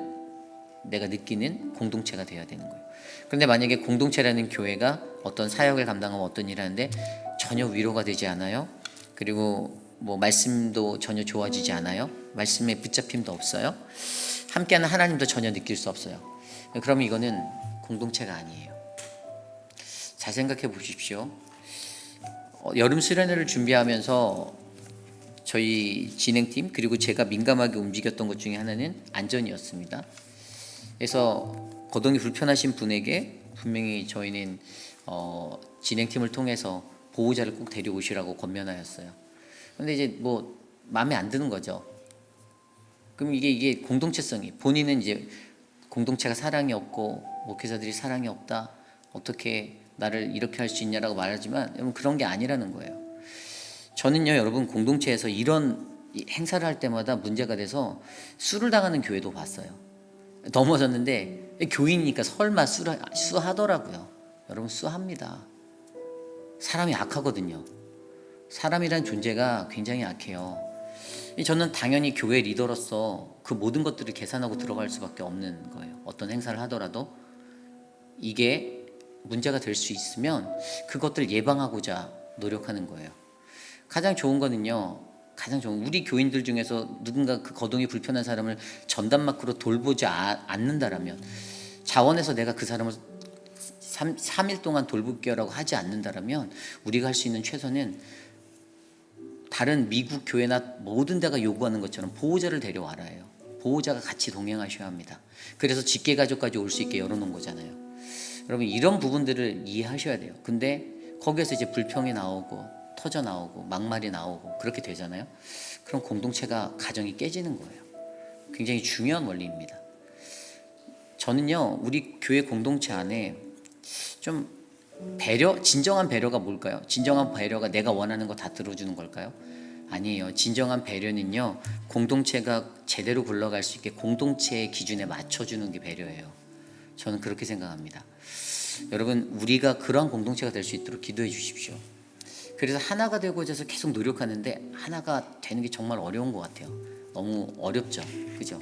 내가 느끼는 공동체가 되어야 되는 거예요. 그런데 만약에 공동체라는 교회가 어떤 사역을 감당하고 어떤 일을 하는데 전혀 위로가 되지 않아요. 그리고 말씀도 전혀 좋아지지 않아요. 말씀에 붙잡힘도 없어요. 함께하는 하나님도 전혀 느낄 수 없어요. 그러면 이거는 공동체가 아니에요. 잘 생각해 보십시오. 여름 수련회를 준비하면서 저희 진행팀 그리고 제가 민감하게 움직였던 것 중에 하나는 안전이었습니다. 그래서 거동이 불편하신 분에게 분명히 저희는 진행팀을 통해서 보호자를 꼭 데려오시라고 권면하였어요. 근데 이제 마음에 안 드는 거죠. 그럼 이게 공동체성이, 본인은 이제 공동체가 사랑이 없고 목회자들이 사랑이 없다, 어떻게 나를 이렇게 할 수 있냐라고 말하지만 여러분 그런 게 아니라는 거예요. 저는요 여러분 공동체에서 이런 행사를 할 때마다 문제가 돼서 수를 당하는 교회도 봤어요. 넘어졌는데 교인이니까 설마 수하더라고요. 여러분 수합니다. 사람이 악하거든요. 사람이란 존재가 굉장히 악해요. 저는 당연히 교회 리더로서 그 모든 것들을 계산하고 들어갈 수밖에 없는 거예요. 어떤 행사를 하더라도 이게 문제가 될 수 있으면 그것들을 예방하고자 노력하는 거예요. 가장 좋은 거는요, 우리 교인들 중에서 누군가 그 거동이 불편한 사람을 전담마크로 돌보지 않는다라면, 자원에서 내가 그 사람을 3일 동안 돌볼게요라고 하지 않는다라면 우리가 할 수 있는 최선은 다른 미국 교회나 모든 데가 요구하는 것처럼 보호자를 데려와라예요. 보호자가 같이 동행하셔야 합니다. 그래서 직계가족까지 올 수 있게 열어놓은 거잖아요. 여러분 이런 부분들을 이해하셔야 돼요. 근데 거기에서 이제 불평이 나오고 터져 나오고 막말이 나오고 그렇게 되잖아요. 그럼 공동체가, 가정이 깨지는 거예요. 굉장히 중요한 원리입니다. 저는요 우리 교회 공동체 안에 좀 진정한 배려가 뭘까요? 진정한 배려가 내가 원하는 거 다 들어주는 걸까요? 아니에요. 진정한 배려는요 공동체가 제대로 굴러갈 수 있게 공동체의 기준에 맞춰주는 게 배려예요. 저는 그렇게 생각합니다. 여러분 우리가 그러한 공동체가 될 수 있도록 기도해 주십시오. 그래서 하나가 되고자 해서 계속 노력하는데 하나가 되는 게 정말 어려운 것 같아요. 너무 어렵죠, 그죠?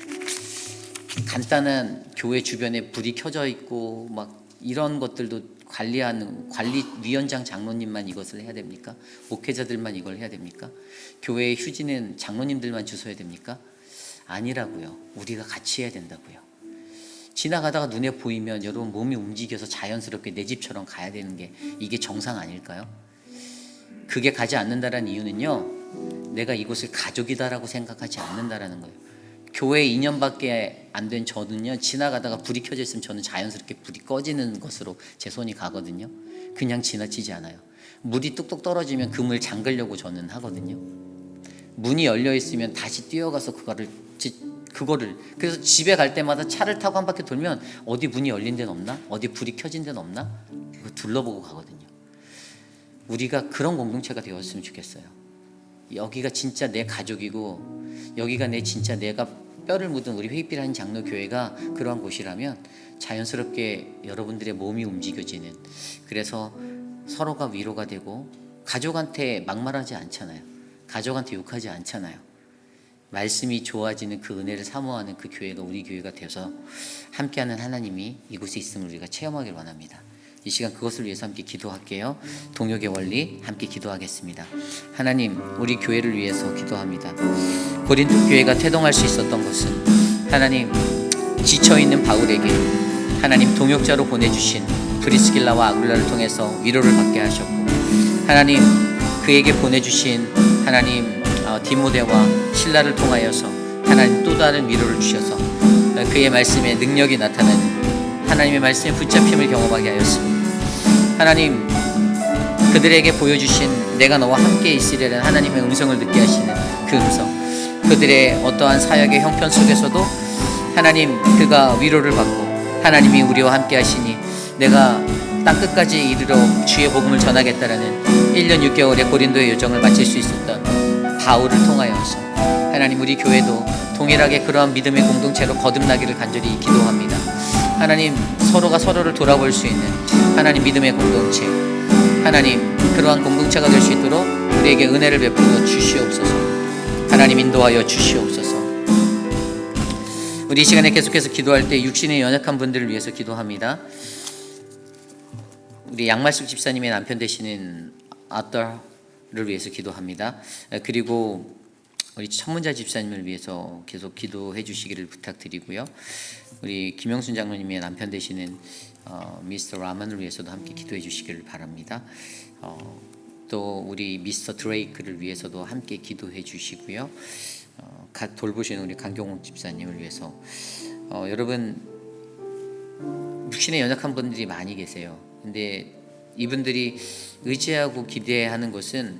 간단한 교회 주변에 불이 켜져 있고 막 이런 것들도 관리하는 관리위원장 장로님만 이것을 해야 됩니까? 목회자들만 이걸 해야 됩니까? 교회의 휴지는 장로님들만 주워야 됩니까? 아니라고요. 우리가 같이 해야 된다고요. 지나가다가 눈에 보이면 여러분 몸이 움직여서 자연스럽게 내 집처럼 가야 되는 게 이게 정상 아닐까요? 그게 가지 않는다는 이유는요, 내가 이곳을 가족이다라고 생각하지 않는다라는 거예요. 교회 2년밖에 안 된 저는요, 지나가다가 불이 켜져 있으면 저는 자연스럽게 불이 꺼지는 것으로 제 손이 가거든요. 그냥 지나치지 않아요. 물이 뚝뚝 떨어지면 그 물 잠그려고 저는 하거든요. 문이 열려 있으면 다시 뛰어가서 그거를 그래서 집에 갈 때마다 차를 타고 한 바퀴 돌면 어디 문이 열린 데는 없나? 어디 불이 켜진 데는 없나? 이거 둘러보고 가거든요. 우리가 그런 공동체가 되었으면 좋겠어요. 여기가 진짜 내 가족이고 여기가 진짜 내가 뼈를 묻은 우리 회의필하는 장로교회가 그러한 곳이라면 자연스럽게 여러분들의 몸이 움직여지는, 그래서 서로가 위로가 되고 가족한테 막말하지 않잖아요. 가족한테 욕하지 않잖아요. 말씀이 좋아지는 그 은혜를 사모하는 그 교회가 우리 교회가 되어서 함께하는 하나님이 이곳에 있음을 우리가 체험하길 원합니다. 이 시간 그것을 위해서 함께 기도할게요. 동역의 원리 함께 기도하겠습니다. 하나님, 우리 교회를 위해서 기도합니다. 고린도 교회가 태동할 수 있었던 것은 하나님, 지쳐있는 바울에게 하나님 동역자로 보내주신 브리스길라와 아굴라를 통해서 위로를 받게 하셨고, 하나님 그에게 보내주신 하나님 디모데와 실라를 통하여서 하나님 또 다른 위로를 주셔서 그의 말씀에 능력이 나타나는 하나님의 말씀에 붙잡힘을 경험하게 하였습니다. 하나님, 그들에게 보여주신 내가 너와 함께 있으리라는 하나님의 음성을 듣게 하시는 그 음성, 그들의 어떠한 사역의 형편 속에서도 하나님 그가 위로를 받고 하나님이 우리와 함께 하시니 내가 땅끝까지 이르러 주의 복음을 전하겠다라는 1년 6개월의 고린도의 여정을 마칠 수 있었던 바울을 통하여서 하나님 우리 교회도 동일하게 그러한 믿음의 공동체로 거듭나기를 간절히 기도합니다. 하나님, 서로가 서로를 돌아볼 수 있는 하나님 믿음의 공동체, 하나님 그러한 공동체가 될 수 있도록 우리에게 은혜를 베풀어 주시옵소서. 하나님 인도하여 주시옵소서. 우리 이 시간에 계속해서 기도할 때 육신의 연약한 분들을 위해서 기도합니다. 우리 양말숙 집사님의 남편 되시는 아더를 위해서 기도합니다. 그리고 우리 천문자 집사님을 위해서 계속 기도해 주시기를 부탁드리고요. 우리 김영순 장로님의 남편 되시는 미스터 라만을 위해서도 함께 기도해 주시기를 바랍니다. 또 우리 미스터 드레이크를 위해서도 함께 기도해 주시고요. 돌보시는 우리 강경옥 집사님을 위해서 여러분, 육신에 연약한 분들이 많이 계세요. 근데 이분들이 의지하고 기대하는 것은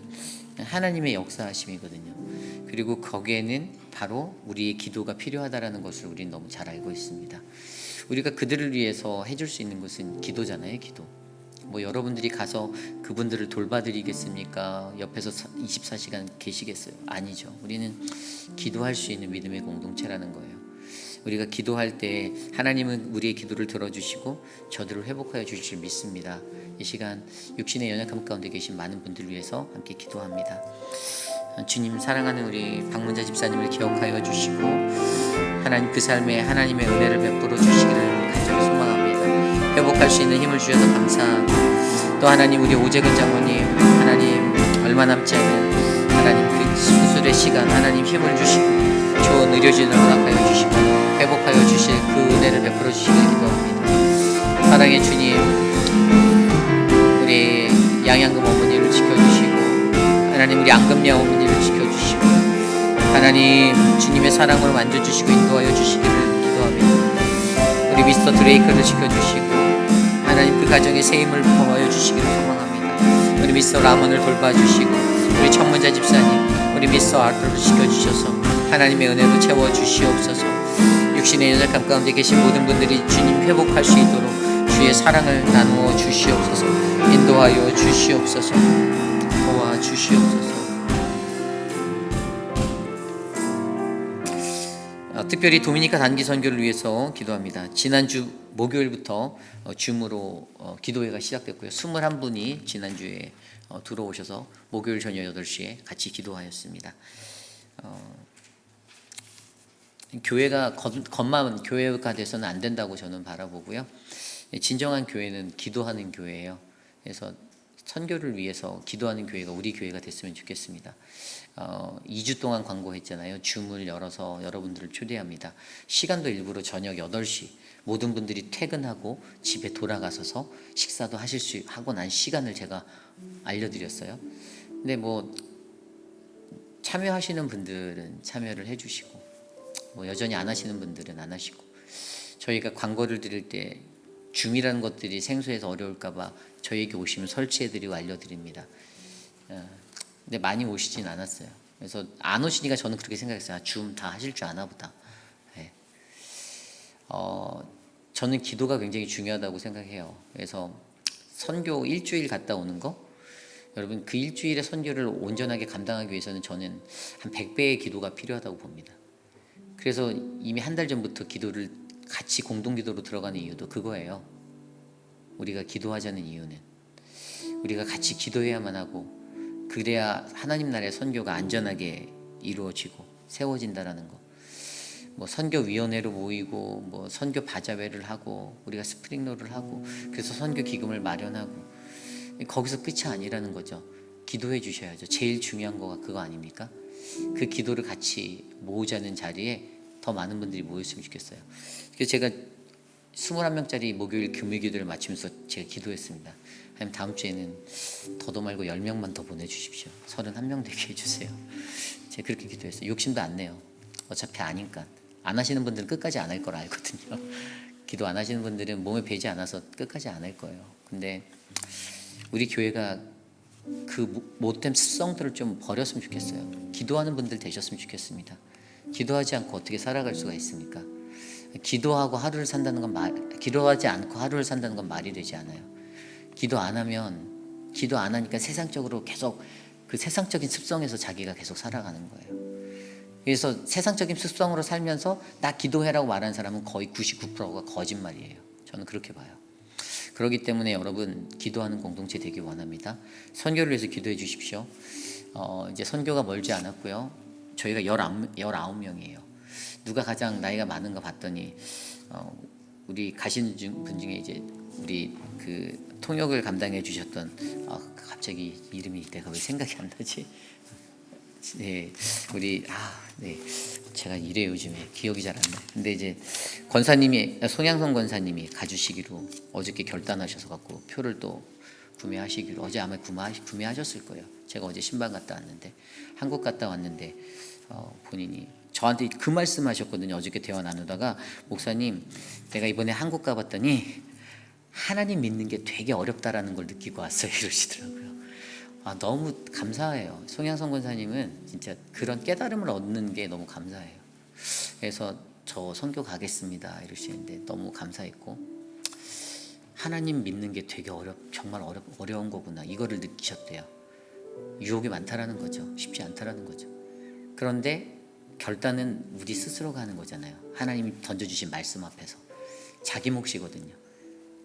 하나님의 역사하심이거든요. 그리고 거기에는 바로 우리의 기도가 필요하다라는 것을 우리는 너무 잘 알고 있습니다. 우리가 그들을 위해서 해줄 수 있는 것은 기도잖아요. 기도. 뭐 여러분들이 가서 그분들을 돌봐드리겠습니까? 옆에서 24시간 계시겠어요? 아니죠. 우리는 기도할 수 있는 믿음의 공동체라는 거예요. 우리가 기도할 때 하나님은 우리의 기도를 들어주시고 저들을 회복하여 주실 줄 믿습니다. 이 시간 육신의 연약함 가운데 계신 많은 분들 위해서 함께 기도합니다. 주님, 사랑하는 우리 박문자 집사님을 기억하여 주시고 하나님 그 삶에 하나님의 은혜를 베풀어 주시기를 간절히 소망합니다. 회복할 수 있는 힘을 주셔서 감사하고, 또 하나님 우리 오재근 장모님, 하나님 얼마 남지 않은 하나님 그 수술의 시간 하나님 힘을 주시고 좋은 의료진을 허락하여 주시고 회복하여 주실 그 은혜를 베풀어 주시길 기도합니다. 사랑의 주님, 우리 양양금 어머니를 지켜주시고 하나님 우리 안금녀 어머니를 지켜주시고 하나님 주님의 사랑으로 만져주시고 인도하여 주시기를 기도합니다. 우리 미스터 드레이크를 지켜주시고 하나님 그 가정에 새 힘을 부어하여 주시기를 소망합니다. 우리 미스터 라몬을 돌봐주시고 우리 천문자 집사님, 우리 미스터 아르토를 지켜주셔서 하나님의 은혜로 채워주시옵소서. 육신의 연약함 가운데 계신 모든 분들이 주님 회복할 수 있도록 주의 사랑을 나누어 주시옵소서. 인도하여 주시옵소서. 도와 주시옵소서. 특별히 도미니카 단기 선교를 위해서 기도합니다. 지난주 목요일부터 줌으로 기도회가 시작됐고요. 21분이 지난주에 들어오셔서 목요일 저녁 8시에 같이 기도하였습니다. 교회가 겉만 교회가 돼서는 안 된다고 저는 바라보고요. 진정한 교회는 기도하는 교회예요. 그래서 선교를 위해서 기도하는 교회가 우리 교회가 됐으면 좋겠습니다. 2주 동안 광고했잖아요. 줌을 열어서 여러분들을 초대합니다. 시간도 일부러 저녁 8시 모든 분들이 퇴근하고 집에 돌아가셔서 식사도 하실 수 하고 난 시간을 제가 알려드렸어요. 근데 뭐 참여하시는 분들은 참여를 해주시고 뭐 여전히 안 하시는 분들은 안 하시고, 저희가 광고를 드릴 때 줌이라는 것들이 생소해서 어려울까봐 저희에게 오시면 설치해드리고 알려드립니다. 근데 많이 오시진 않았어요. 그래서 안 오시니까 저는 그렇게 생각했어요. 줌 다 하실 줄 아나 보다. 네. 저는 기도가 굉장히 중요하다고 생각해요. 그래서 선교 일주일 갔다 오는 거, 여러분 그 일주일의 선교를 온전하게 감당하기 위해서는 저는 한 100배의 기도가 필요하다고 봅니다. 그래서 이미 한 달 전부터 기도를 같이 공동기도로 들어가는 이유도 그거예요. 우리가 기도하자는 이유는 우리가 같이 기도해야만 하고, 그래야 하나님 나라의 선교가 안전하게 이루어지고 세워진다라는 거. 뭐 선교위원회로 모이고 뭐 선교 바자회를 하고 우리가 스프링롤을 하고 그래서 선교 기금을 마련하고, 거기서 끝이 아니라는 거죠. 기도해 주셔야죠. 제일 중요한 거가 그거 아닙니까? 그 기도를 같이 모으자는 자리에 더 많은 분들이 모였으면 좋겠어요. 그래서 제가 21명짜리 목요일 금요기도를 마치면서 제가 기도했습니다. 하나님 다음 주에는 더도 말고 10명만 더 보내주십시오. 31명 되게 해주세요. 제가 그렇게 기도했어요. 욕심도 안 내요. 어차피 아니까. 안 하시는 분들은 끝까지 안 할 걸 알거든요. 기도 안 하시는 분들은 몸에 배지 않아서 끝까지 안 할 거예요. 근데 우리 교회가 그 못된 습성들을 좀 버렸으면 좋겠어요. 기도하는 분들 되셨으면 좋겠습니다. 기도하지 않고 어떻게 살아갈 수가 있습니까? 기도하고 하루를 산다는 건 기도하지 않고 하루를 산다는 건 말이 되지 않아요. 기도 안 하니까 세상적으로 계속 그 세상적인 습성에서 자기가 계속 살아가는 거예요. 그래서 세상적인 습성으로 살면서 나 기도해라고 말하는 사람은 거의 99%가 거짓말이에요. 저는 그렇게 봐요. 그렇기 때문에 여러분 기도하는 공동체 되길 원합니다. 선교를 위해서 기도해 주십시오. 이제 선교가 멀지 않았고요. 저희가 19명이에요. 누가 가장 나이가 많은가 봤더니 우리 가시는 분 중에 이제 우리 그 통역을 감당해 주셨던 갑자기 이름이 내가 왜 생각이 안 나지? 네, 우리 네, 제가 이래요 요즘에 기억이 잘 안 나요. 근데 이제 권사님이 송양성 권사님이 가주시기로 어저께 결단하셔서 갖고 표를 또 구매하시기로, 어제 아마 구매하셨을 거예요. 제가 어제 신방 갔다 왔는데, 한국 갔다 왔는데 본인이 저한테 그 말씀하셨거든요. 어저께 대화 나누다가 목사님, 내가 이번에 한국 가봤더니 하나님 믿는 게 되게 어렵다라는 걸 느끼고 왔어요. 이러시더라고요. 너무 감사해요. 송양성 권사님은 진짜 그런 깨달음을 얻는 게 너무 감사해요. 그래서 저 선교 가겠습니다 이러시는데 너무 감사했고, 하나님 믿는 게 되게 정말 어려운 거구나 이거를 느끼셨대요. 유혹이 많다라는 거죠. 쉽지 않다라는 거죠. 그런데 결단은 우리 스스로가 하는 거잖아요. 하나님이 던져주신 말씀 앞에서 자기 몫이거든요.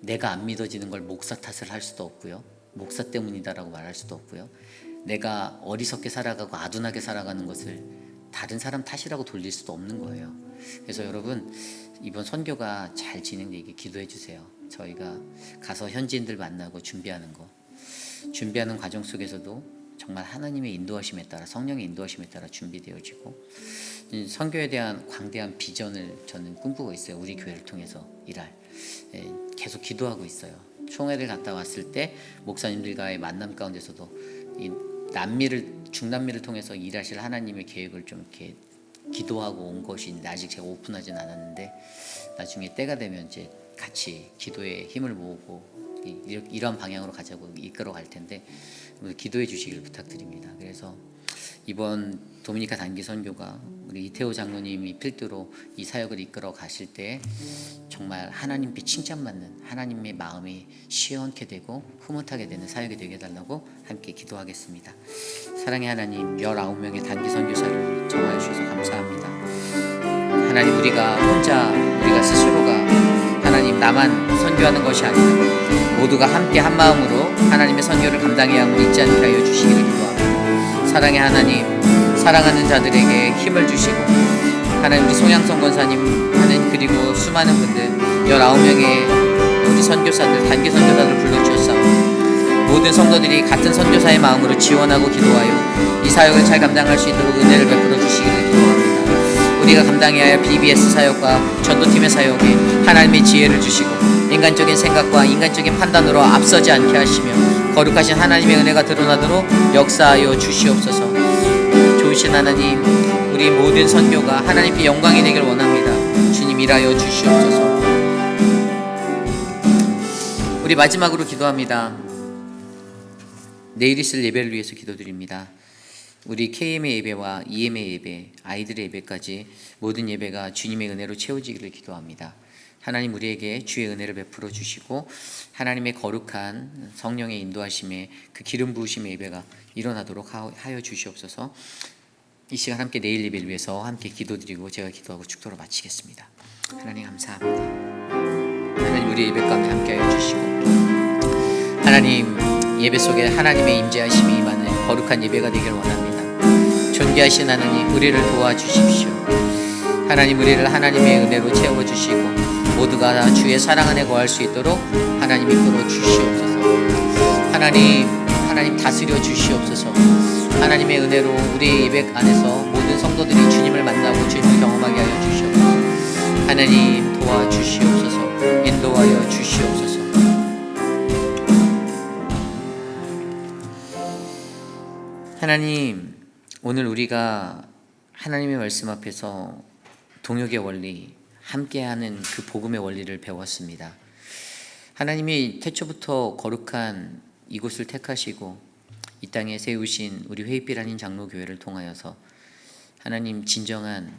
내가 안 믿어지는 걸 목사 탓을 할 수도 없고요. 목사 때문이다라고 말할 수도 없고요. 내가 어리석게 살아가고 아둔하게 살아가는 것을 다른 사람 탓이라고 돌릴 수도 없는 거예요. 그래서 여러분 이번 선교가 잘 진행되게 기도해 주세요. 저희가 가서 현지인들 만나고 준비하는 과정 속에서도 정말 하나님의 인도하심에 따라, 성령의 인도하심에 따라 준비되어지고, 선교에 대한 광대한 비전을 저는 꿈꾸고 있어요. 우리 교회를 통해서 일할, 계속 기도하고 있어요. 총회를 갔다 왔을 때 목사님들과의 만남 가운데서도 이 중남미를 통해서 일하실 하나님의 계획을 좀 이렇게 기도하고 온 것이 아직 제가 오픈하진 않았는데, 나중에 때가 되면 이제 같이 기도에 힘을 모으고 이런 방향으로 가자고 이끌어 갈 텐데 기도해 주시길 부탁드립니다. 그래서 이번 도미니카 단기 선교가 우리 이태호 장로님이 필두로 이 사역을 이끌어 가실 때 정말 하나님께 칭찬받는, 하나님의 마음이 시원케 되고 흐뭇하게 되는 사역이 되게 해달라고 함께 기도하겠습니다. 사랑의 하나님, 19명의 단기 선교사를 정하여 주셔서 감사합니다. 하나님, 우리가 스스로가 하나님 나만 선교하는 것이 아니라 모두가 함께 한 마음으로 하나님의 선교를 감당해야 함을 잊지 않게 하여 주시기를 기도합니다. 사랑의 하나님, 사랑하는 자들에게 힘을 주시고, 하나님 우리 송양성 권사님 하는, 그리고 수많은 분들 19명의 우리 우리 선교사들, 단기 선교사들 불러주셨사오니 모든 성도들이 같은 선교사의 마음으로 지원하고 기도하여 이 사역을 잘 감당할 수 있도록 은혜를 베풀어 주시기를 기도합니다. 우리가 감당해야 할 BBS 사역과 전도팀의 사역에 하나님의 지혜를 주시고 인간적인 생각과 인간적인 판단으로 앞서지 않게 하시며 거룩하신 하나님의 은혜가 드러나도록 역사하여 주시옵소서. 좋으신 하나님, 우리 모든 선교가 하나님께 영광이 되길 원합니다. 주님 일하여 주시옵소서. 우리 마지막으로 기도합니다. 내일 있을 예배를 위해서 기도드립니다. 우리 KM의 예배와 EM의 예배, 아이들의 예배까지 모든 예배가 주님의 은혜로 채워지기를 기도합니다. 하나님 우리에게 주의 은혜를 베풀어 주시고 하나님의 거룩한 성령의 인도하심에 그 기름 부으심의 예배가 일어나도록 하여 주시옵소서. 이 시간 함께 내일 예배를 위해서 함께 기도드리고 제가 기도하고 축도로 마치겠습니다. 하나님 감사합니다. 하나님 우리 예배 가운데 함께 하여 주시고 하나님 예배 속에 하나님의 임재하심이 임하는 거룩한 예배가 되길 원합니다. 존귀하신 하나님 우리를 도와주십시오. 하나님 우리를 하나님의 은혜로 채워주시고 모두가 다 주의 사랑 안에 거할 수 있도록 하나님 이끌어 주시옵소서. 하나님 다스려 주시옵소서. 하나님의 은혜로 우리의 예배 안에서 모든 성도들이 주님을 만나고 주님을 경험하게 하여 주시옵소서. 하나님 도와주시옵소서. 인도하여 주시옵소서. 하나님 오늘 우리가 하나님의 말씀 앞에서 동역의 원리, 함께하는 그 복음의 원리를 배웠습니다. 하나님이 태초부터 거룩한 이곳을 택하시고 이 땅에 세우신 우리 회의빛 아닌 장로교회를 통하여서 하나님 진정한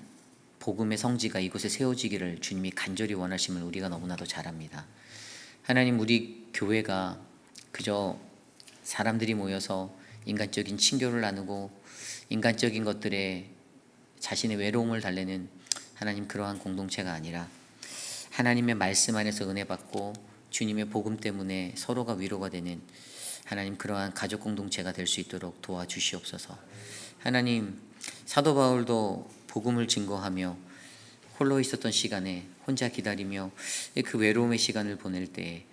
복음의 성지가 이곳에 세워지기를 주님이 간절히 원하심을 우리가 너무나도 잘 압니다. 하나님 우리 교회가 그저 사람들이 모여서 인간적인 친교를 나누고 인간적인 것들에 자신의 외로움을 달래는 하나님 그러한 공동체가 아니라 하나님의 말씀 안에서 은혜 받고 주님의 복음 때문에 서로가 위로가 되는 하나님 그러한 가족 공동체가 될 수 있도록 도와주시옵소서. 하나님 사도 바울도 복음을 증거하며 홀로 있었던 시간에 혼자 기다리며 그 외로움의 시간을 보낼 때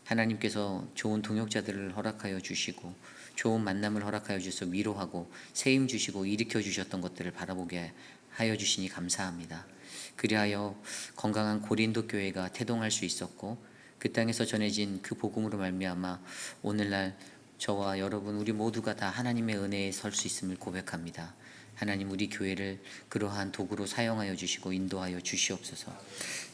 하나님께서 좋은 동역자들을 허락하여 주시고 좋은 만남을 허락하여 주셔서 위로하고 세임 주시고 일으켜 주셨던 것들을 바라보게 하여 주시니 감사합니다. 그리하여 건강한 고린도 교회가 태동할 수 있었고 그 땅에서 전해진 그 복음으로 말미암아 오늘날 저와 여러분 우리 모두가 다 하나님의 은혜에 설 수 있음을 고백합니다. 하나님 우리 교회를 그러한 도구로 사용하여 주시고 인도하여 주시옵소서.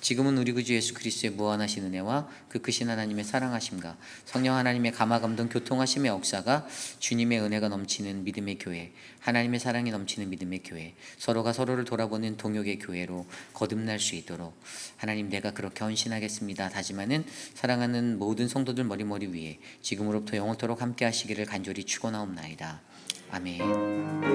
지금은 우리 구주 예수 그리스도의 무한하신 은혜와 그 크신 하나님의 사랑하심과 성령 하나님의 감화감동 교통하심의 역사가 주님의 은혜가 넘치는 믿음의 교회, 하나님의 사랑이 넘치는 믿음의 교회, 서로가 서로를 돌아보는 동역의 교회로 거듭날 수 있도록 하나님 내가 그렇게 헌신하겠습니다 다짐하는 사랑하는 모든 성도들 머리 위에 지금으로부터 영원토록 함께 하시기를 간절히 축원하옵나이다. 아멘.